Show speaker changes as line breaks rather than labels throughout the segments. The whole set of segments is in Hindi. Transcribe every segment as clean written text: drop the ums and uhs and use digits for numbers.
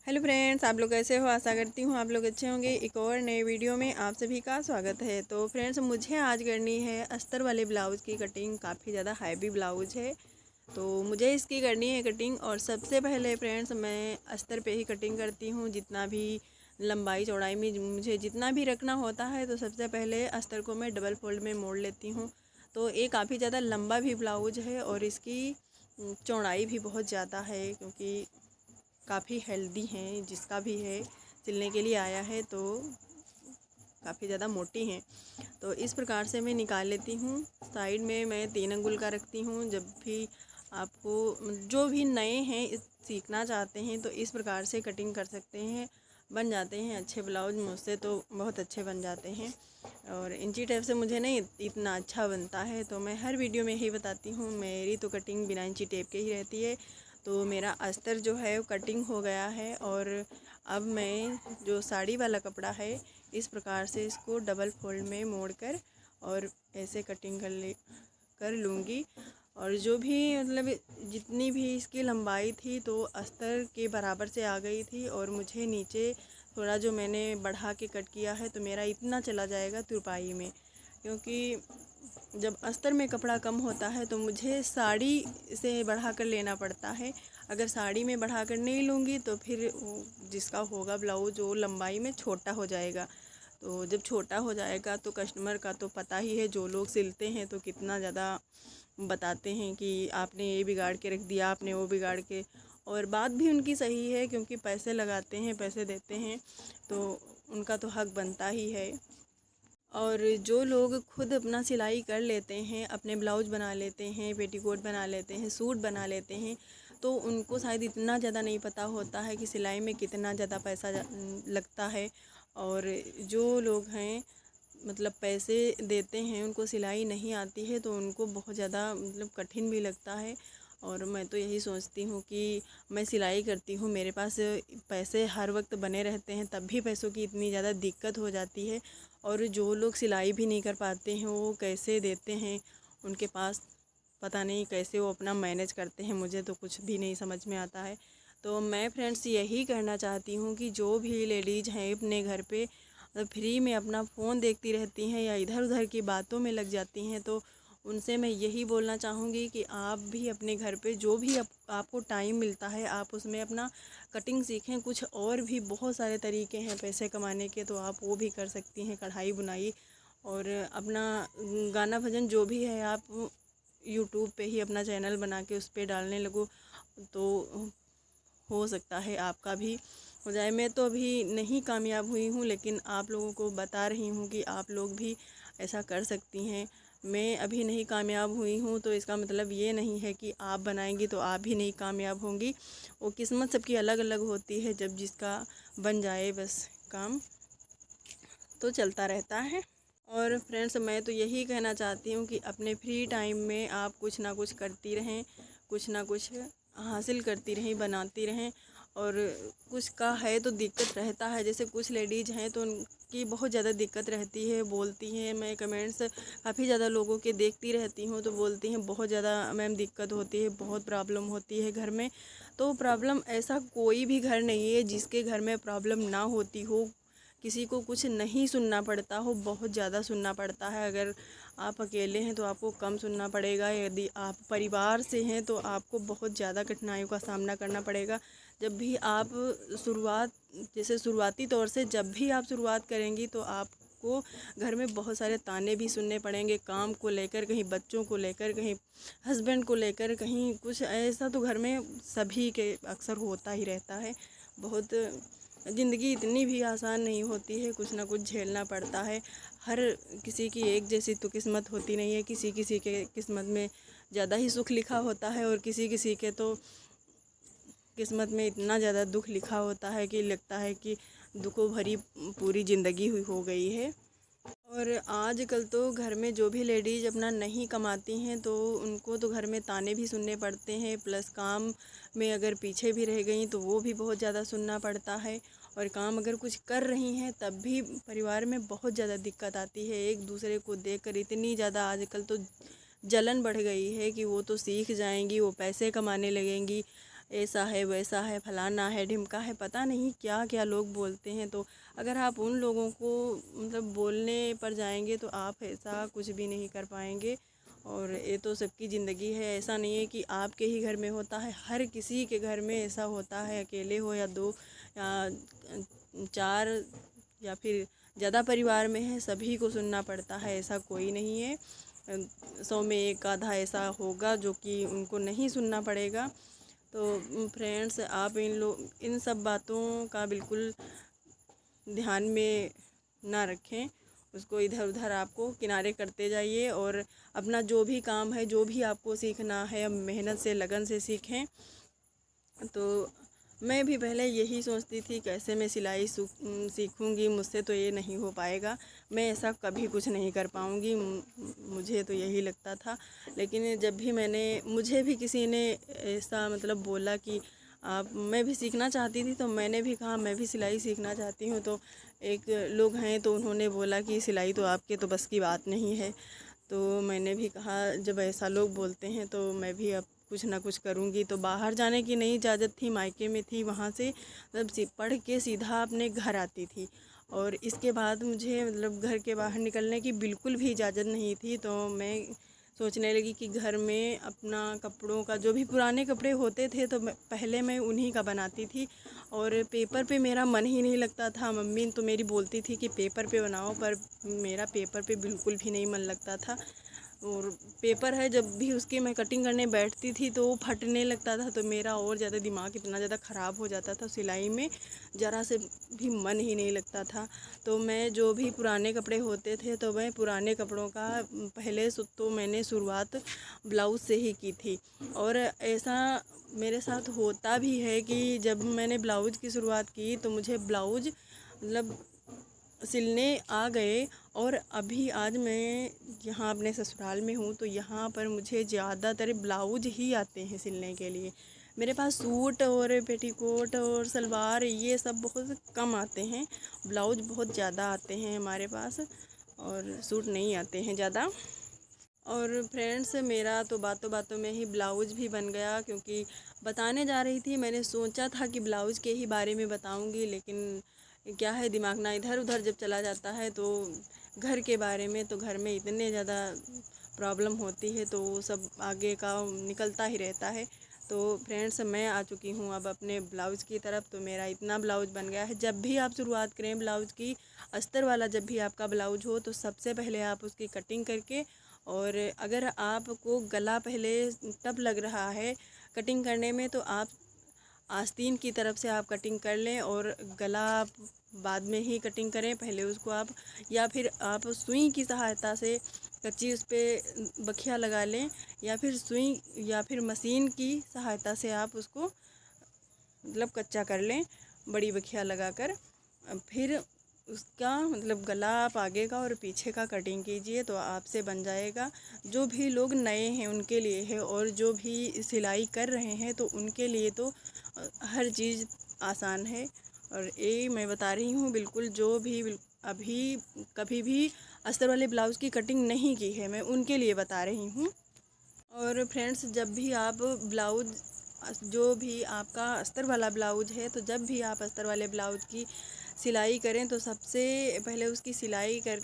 हेलो फ्रेंड्स, आप लोग कैसे हो। आशा करती हूँ आप लोग अच्छे होंगे। एक और नए वीडियो में आप सभी का स्वागत है। तो फ्रेंड्स, मुझे आज करनी है अस्तर वाले ब्लाउज़ की कटिंग। काफ़ी ज़्यादा हैवी ब्लाउज है तो मुझे इसकी करनी है कटिंग। और सबसे पहले फ्रेंड्स, मैं अस्तर पे ही कटिंग करती हूँ। जितना भी लंबाई चौड़ाई में मुझे जितना भी रखना होता है तो सबसे पहले अस्तर को मैं डबल फोल्ड में मोड़ लेती हूँ। तो ये काफ़ी ज़्यादा लंबा भी ब्लाउज है और इसकी चौड़ाई भी बहुत ज़्यादा है, क्योंकि काफ़ी हेल्दी हैं। जिसका भी है सिलने के लिए आया है तो काफ़ी ज़्यादा मोटी हैं। तो इस प्रकार से मैं निकाल लेती हूँ। साइड में मैं 3 अंगुल का रखती हूँ। जब भी आपको जो भी नए हैं सीखना चाहते हैं तो इस प्रकार से कटिंग कर सकते हैं। बन जाते हैं अच्छे ब्लाउज, मुझसे तो बहुत अच्छे बन जाते हैं। और इंची टेप से मुझे नहीं इतना अच्छा बनता है, तो मैं हर वीडियो में यही बताती हूँ। मेरी तो कटिंग बिना इंची टेप के ही रहती है। तो मेरा अस्तर जो है वो कटिंग हो गया है। और अब मैं जो साड़ी वाला कपड़ा है इस प्रकार से इसको डबल फोल्ड में मोड़कर और ऐसे कटिंग कर लूँगी। और जो भी मतलब जितनी भी इसकी लंबाई थी तो अस्तर के बराबर से आ गई थी। और मुझे नीचे थोड़ा जो मैंने बढ़ा के कट किया है तो मेरा इतना चला जाएगा तुरपाई में, क्योंकि जब अस्तर में कपड़ा कम होता है तो मुझे साड़ी से बढ़ा कर लेना पड़ता है। अगर साड़ी में बढ़ा कर नहीं लूँगी तो फिर जिसका होगा ब्लाउज वो लंबाई में छोटा हो जाएगा। तो जब छोटा हो जाएगा तो कस्टमर का तो पता ही है, जो लोग सिलते हैं तो कितना ज़्यादा बताते हैं कि आपने ये बिगाड़ के रख दिया, आपने वो बिगाड़ के। और बात भी उनकी सही है, क्योंकि पैसे लगाते हैं, पैसे देते हैं तो उनका तो हक बनता ही है। और जो लोग खुद अपना सिलाई कर लेते हैं, अपने ब्लाउज बना लेते हैं, पेटीकोट बना लेते हैं, सूट बना लेते हैं, तो उनको शायद इतना ज़्यादा नहीं पता होता है कि सिलाई में कितना ज़्यादा पैसा लगता है। और जो लोग हैं मतलब पैसे देते हैं, उनको सिलाई नहीं आती है तो उनको बहुत ज़्यादा मतलब कठिन भी लगता है। और मैं तो यही सोचती हूँ कि मैं सिलाई करती हूँ, मेरे पास पैसे हर वक्त बने रहते हैं, तब भी पैसों की इतनी ज़्यादा दिक्कत हो जाती है। और जो लोग सिलाई भी नहीं कर पाते हैं वो कैसे देते हैं, उनके पास पता नहीं कैसे वो अपना मैनेज करते हैं, मुझे तो कुछ भी नहीं समझ में आता है। तो मैं फ्रेंड्स यही कहना चाहती हूँ कि जो भी लेडीज़ हैं अपने घर पे फ्री में अपना फ़ोन देखती रहती हैं या इधर उधर की बातों में लग जाती हैं, तो उनसे मैं यही बोलना चाहूँगी कि आप भी अपने घर पे जो भी आपको टाइम मिलता है आप उसमें अपना कटिंग सीखें। कुछ और भी बहुत सारे तरीके हैं पैसे कमाने के, तो आप वो भी कर सकती हैं, कढ़ाई बुनाई। और अपना गाना भजन जो भी है आप यूट्यूब पे ही अपना चैनल बना के उस पर डालने लगो तो हो सकता है आपका भी हो जाए। मैं तो अभी नहीं कामयाब हुई हूँ, लेकिन आप लोगों को बता रही हूँ कि आप लोग भी ऐसा कर सकती हैं। मैं अभी नहीं कामयाब हुई हूँ तो इसका मतलब ये नहीं है कि आप बनाएंगी तो आप भी नहीं कामयाब होंगी। वो किस्मत सबकी अलग अलग होती है, जब जिसका बन जाए बस काम तो चलता रहता है। और फ्रेंड्स, मैं तो यही कहना चाहती हूँ कि अपने फ्री टाइम में आप कुछ ना कुछ करती रहें, कुछ ना कुछ हासिल करती रहें, बनाती रहें। और कुछ का है तो दिक्कत रहता है, जैसे कुछ लेडीज़ हैं तो उनकी बहुत ज़्यादा दिक्कत रहती है, बोलती हैं। मैं कमेंट्स काफ़ी ज़्यादा लोगों के देखती रहती हूँ तो बोलती हैं बहुत ज़्यादा मैम दिक्कत होती है, बहुत प्रॉब्लम होती है घर में। तो प्रॉब्लम ऐसा कोई भी घर नहीं है जिसके घर में प्रॉब्लम ना होती हो। किसी को कुछ नहीं सुनना पड़ता हो, बहुत ज़्यादा सुनना पड़ता है। अगर आप अकेले हैं तो आपको कम सुनना पड़ेगा, यदि आप परिवार से हैं तो आपको बहुत ज़्यादा कठिनाइयों का सामना करना पड़ेगा। जब भी आप शुरुआती तौर से जब भी आप शुरुआत करेंगी तो आपको घर में बहुत सारे ताने भी सुनने पड़ेंगे, काम को लेकर, कहीं बच्चों को लेकर, कहीं हस्बैंड को लेकर, कहीं कुछ ऐसा तो घर में सभी के अक्सर होता ही रहता है। बहुत ज़िंदगी इतनी भी आसान नहीं होती है, कुछ ना कुछ झेलना पड़ता है। हर किसी की एक जैसी तो किस्मत होती नहीं है, किसी किसी के किस्मत में ज़्यादा ही सुख लिखा होता है और किसी किसी के तो किस्मत में इतना ज़्यादा दुख लिखा होता है कि लगता है कि दुखों भरी पूरी ज़िंदगी हुई हो गई है। और आजकल तो घर में जो भी लेडीज़ अपना नहीं कमाती हैं तो उनको तो घर में ताने भी सुनने पड़ते हैं, प्लस काम में अगर पीछे भी रह गई तो वो भी बहुत ज़्यादा सुनना पड़ता है। और काम अगर कुछ कर रही हैं तब भी परिवार में बहुत ज़्यादा दिक्कत आती है। एक दूसरे को देखकर इतनी ज़्यादा आजकल तो जलन बढ़ गई है कि वो तो सीख जाएंगी, वो पैसे कमाने लगेंगी, ऐसा है वैसा है फलाना है ढिमका है, पता नहीं क्या क्या लोग बोलते हैं। तो अगर आप उन लोगों को मतलब बोलने पर जाएंगे तो आप ऐसा कुछ भी नहीं कर पाएंगे। और ये तो सबकी ज़िंदगी है, ऐसा नहीं है कि आपके ही घर में होता है, हर किसी के घर में ऐसा होता है, अकेले हो या दो या चार या फिर ज़्यादा परिवार में है, सभी को सुनना पड़ता है, ऐसा कोई नहीं है। 100 में एक आधा ऐसा होगा जो कि उनको नहीं सुनना पड़ेगा। तो फ्रेंड्स, आप इन सब बातों का बिल्कुल ध्यान में ना रखें, उसको इधर उधर आपको किनारे करते जाइए और अपना जो भी काम है, जो भी आपको सीखना है, मेहनत से लगन से सीखें। तो मैं भी पहले यही सोचती थी कैसे मैं सिलाई सीखूंगी, मुझसे तो ये नहीं हो पाएगा, मैं ऐसा कभी कुछ नहीं कर पाऊंगी, मुझे तो यही लगता था। लेकिन जब भी मुझे भी किसी ने ऐसा मतलब बोला कि मैं भी सीखना चाहती थी, तो मैंने भी कहा मैं भी सिलाई सीखना चाहती हूँ। तो एक लोग हैं तो उन्होंने बोला कि सिलाई तो आपके तो बस की बात नहीं है। तो मैंने भी कहा जब ऐसा लोग बोलते हैं तो मैं भी अब कुछ ना कुछ करूँगी। तो बाहर जाने की नहीं इजाज़त थी, मायके में थी, वहाँ से मतलब पढ़ के सीधा अपने घर आती थी। और इसके बाद मुझे मतलब घर के बाहर निकलने की बिल्कुल भी इजाज़त नहीं थी। तो मैं सोचने लगी कि घर में अपना कपड़ों का जो भी पुराने कपड़े होते थे तो पहले मैं उन्हीं का बनाती थी। और पेपर पे मेरा मन ही नहीं लगता था। मम्मी तो मेरी बोलती थी कि पेपर पे बनाओ, पर मेरा पेपर पे बिल्कुल भी नहीं मन लगता था। और पेपर है, जब भी उसकी मैं कटिंग करने बैठती थी तो वो फटने लगता था, तो मेरा और ज़्यादा दिमाग इतना ज़्यादा ख़राब हो जाता था, सिलाई में ज़रा से भी मन ही नहीं लगता था। तो मैं जो भी पुराने कपड़े होते थे तो मैं पुराने कपड़ों का पहले तो मैंने शुरुआत ब्लाउज़ से ही की थी। और ऐसा मेरे साथ होता भी है कि जब मैंने ब्लाउज़ की शुरुआत की तो मुझे ब्लाउज़ मतलब सिलने आ गए। और अभी आज मैं यहाँ अपने ससुराल में हूँ तो यहाँ पर मुझे ज़्यादातर ब्लाउज ही आते हैं सिलने के लिए। मेरे पास सूट और पेटीकोट और सलवार ये सब बहुत कम आते हैं, ब्लाउज बहुत ज़्यादा आते हैं हमारे पास, और सूट नहीं आते हैं ज़्यादा। और फ्रेंड्स, मेरा तो बातों बातों में ही ब्लाउज भी बन गया, क्योंकि बताने जा रही थी, मैंने सोचा था कि ब्लाउज के ही बारे में बताऊंगी, लेकिन क्या है दिमाग ना इधर उधर जब चला जाता है तो घर के बारे में, तो घर में इतने ज़्यादा प्रॉब्लम होती है तो सब आगे का निकलता ही रहता है। तो फ्रेंड्स, मैं आ चुकी हूँ अब अपने ब्लाउज़ की तरफ। तो मेरा इतना ब्लाउज़ बन गया है। जब भी आप शुरुआत करें ब्लाउज़ की, अस्तर वाला जब भी आपका ब्लाउज हो तो सबसे पहले आप उसकी कटिंग करके, और अगर आपको गला पहले टफ लग रहा है कटिंग करने में तो आप आस्तीन की तरफ से आप कटिंग कर लें, और गला आप बाद में ही कटिंग करें, पहले उसको आप, या फिर आप सुई की सहायता से कच्ची उस पर बखिया लगा लें, या फिर सुई या फिर मशीन की सहायता से आप उसको मतलब कच्चा कर लें बड़ी बखिया लगाकर। फिर उसका मतलब गला आप आगे का और पीछे का कटिंग कीजिए तो आपसे बन जाएगा। जो भी लोग नए हैं उनके लिए है, और जो भी सिलाई कर रहे हैं तो उनके लिए तो हर चीज़ आसान है। और ये मैं बता रही हूँ बिल्कुल, जो भी अभी कभी भी अस्तर वाले ब्लाउज़ की कटिंग नहीं की है, मैं उनके लिए बता रही हूँ। और फ्रेंड्स, जब भी आप ब्लाउज, जो भी आपका अस्तर वाला ब्लाउज है, तो जब भी आप अस्तर वाले ब्लाउज की सिलाई करें तो सबसे पहले उसकी सिलाई कर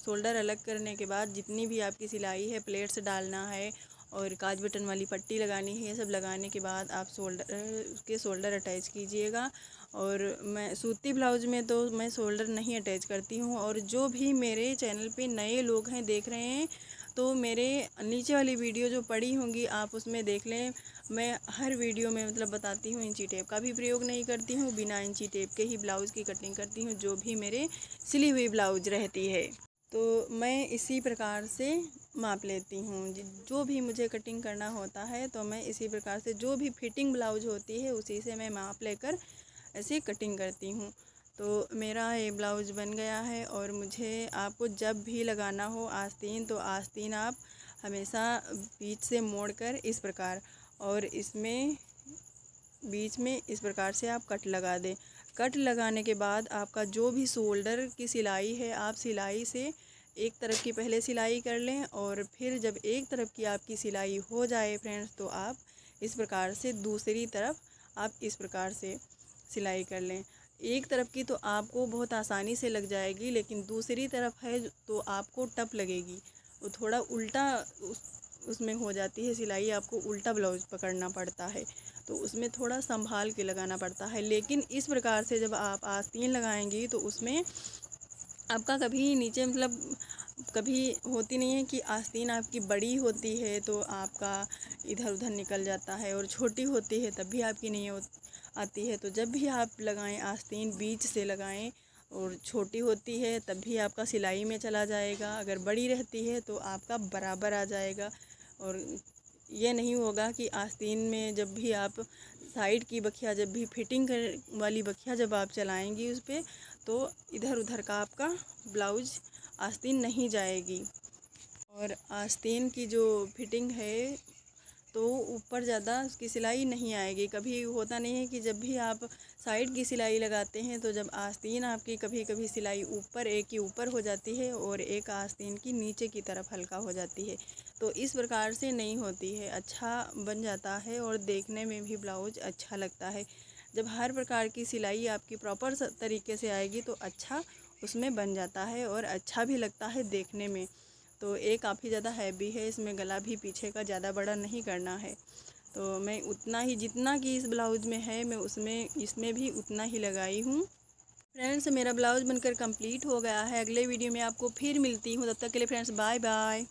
शोल्डर अलग करने के बाद जितनी भी आपकी सिलाई है, प्लेट्स डालना है और काज बटन वाली पट्टी लगानी है, ये सब लगाने के बाद आप उसके शोल्डर अटैच कीजिएगा। और मैं सूती ब्लाउज में तो मैं शोल्डर नहीं अटैच करती हूँ। और जो भी मेरे चैनल पे नए लोग हैं देख रहे हैं तो मेरे नीचे वाली वीडियो जो पड़ी होंगी आप उसमें देख लें। मैं हर वीडियो में मतलब बताती हूँ, इंची टेप का भी प्रयोग नहीं करती हूँ, बिना इंची टेप के ही ब्लाउज़ की कटिंग करती हूँ जो भी मेरे सिली हुई ब्लाउज रहती है। तो मैं इसी प्रकार से माप लेती हूँ, जो भी मुझे कटिंग करना होता है तो मैं इसी प्रकार से, जो भी फिटिंग ब्लाउज होती है उसी से मैं माप लेकर ऐसे कटिंग करती हूँ। तो मेरा ये ब्लाउज़ बन गया है। और मुझे आपको जब भी लगाना हो आस्तीन, तो आस्तीन आप हमेशा बीच से मोड़कर इस प्रकार, और इसमें बीच में इस प्रकार से आप कट लगा दें। कट लगाने के बाद आपका जो भी शोल्डर की सिलाई है, आप सिलाई से एक तरफ की पहले सिलाई कर लें, और फिर जब एक तरफ की आपकी सिलाई हो जाए फ्रेंड्स, तो आप इस प्रकार से दूसरी तरफ आप इस प्रकार से सिलाई कर लें। एक तरफ की तो आपको बहुत आसानी से लग जाएगी, लेकिन दूसरी तरफ है तो आपको टफ लगेगी। वो थोड़ा उल्टा उसमें हो जाती है सिलाई, आपको उल्टा ब्लाउज पकड़ना पड़ता है, तो उसमें थोड़ा संभाल के लगाना पड़ता है। लेकिन इस प्रकार से जब आप आस्तीन लगाएंगी तो उसमें आपका कभी नीचे मतलब कभी होती नहीं है कि आस्तीन आपकी बड़ी होती है तो आपका इधर उधर निकल जाता है, और छोटी होती है तब भी आपकी नहीं आती है। तो जब भी आप लगाएं आस्तीन बीच से लगाएं, और छोटी होती है तब भी आपका सिलाई में चला जाएगा, अगर बड़ी रहती है तो आपका बराबर आ जाएगा। और ये नहीं होगा कि आस्तीन में जब भी आप साइड की बखिया जब भी फिटिंग वाली बखिया जब आप चलाएंगी उस पर, तो इधर उधर का आपका ब्लाउज आस्तीन नहीं जाएगी। और आस्तीन की जो फिटिंग है तो ऊपर ज़्यादा उसकी सिलाई नहीं आएगी। कभी होता नहीं है कि जब भी आप साइड की सिलाई लगाते हैं तो जब आस्तीन आपकी कभी कभी सिलाई ऊपर एक की ऊपर हो जाती है और एक आस्तीन की नीचे की तरफ हल्का हो जाती है, तो इस प्रकार से नहीं होती है, अच्छा बन जाता है और देखने में भी ब्लाउज अच्छा लगता है। जब हर प्रकार की सिलाई आपकी प्रॉपर तरीके से आएगी तो अच्छा उसमें बन जाता है और अच्छा भी लगता है देखने में। तो ये काफ़ी ज़्यादा हैवी है, इसमें गला भी पीछे का ज़्यादा बड़ा नहीं करना है। तो मैं उतना ही जितना कि इस ब्लाउज़ में है मैं उसमें इसमें भी उतना ही लगाई हूँ। फ्रेंड्स, मेरा ब्लाउज़ बनकर कंप्लीट हो गया है। अगले वीडियो में आपको फिर मिलती हूँ, तब तक के लिए फ्रेंड्स बाय बाय।